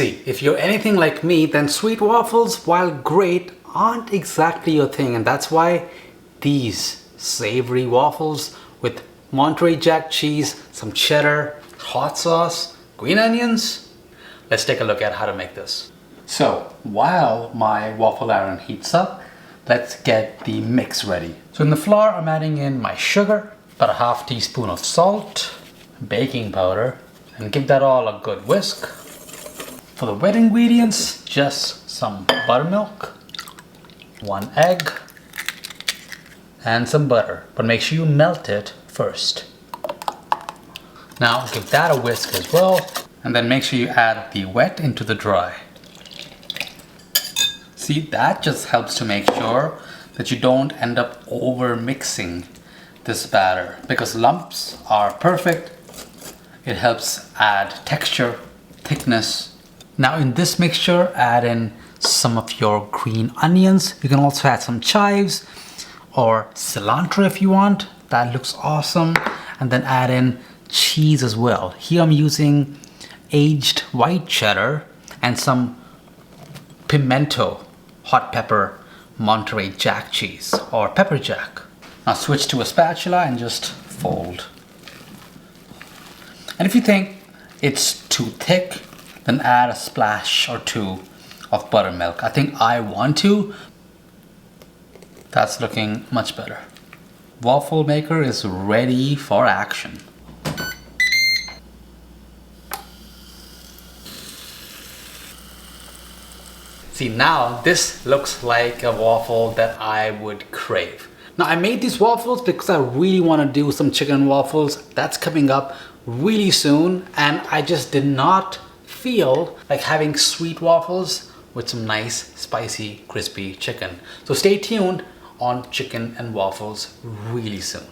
See, if you're anything like me, then sweet waffles, while great, aren't exactly your thing, and that's why these savory waffles with Monterey Jack cheese, some cheddar, hot sauce, green onions. Let's take a look at how to make this. So while my waffle iron heats up, let's get the mix ready. So in the flour, I'm adding in my sugar, about a half teaspoon of salt, baking powder, and give that all a good whisk. For the wet ingredients, just some buttermilk, 1 egg, and some butter, but make sure you melt it first. Now give that a whisk as well, and then make sure you add the wet into the dry. See, that just helps to make sure that you don't end up over mixing this batter, because lumps are perfect. It helps add texture, thickness. Now in this mixture, add in some of your green onions. You can also add some chives or cilantro if you want. That looks awesome. And then add in cheese as well. Here I'm using aged white cheddar and some pimento, hot pepper, Monterey Jack cheese or pepper jack. Now switch to a spatula and just fold. And if you think it's too thick, then add a splash or two of buttermilk. I think I want to. That's looking much better. Waffle maker is ready for action. See, now this looks like a waffle that I would crave. Now I made these waffles because I really want to do some chicken waffles. That's coming up really soon, and I just did not feel like having sweet waffles with some nice spicy crispy chicken. So stay tuned on chicken and waffles really soon.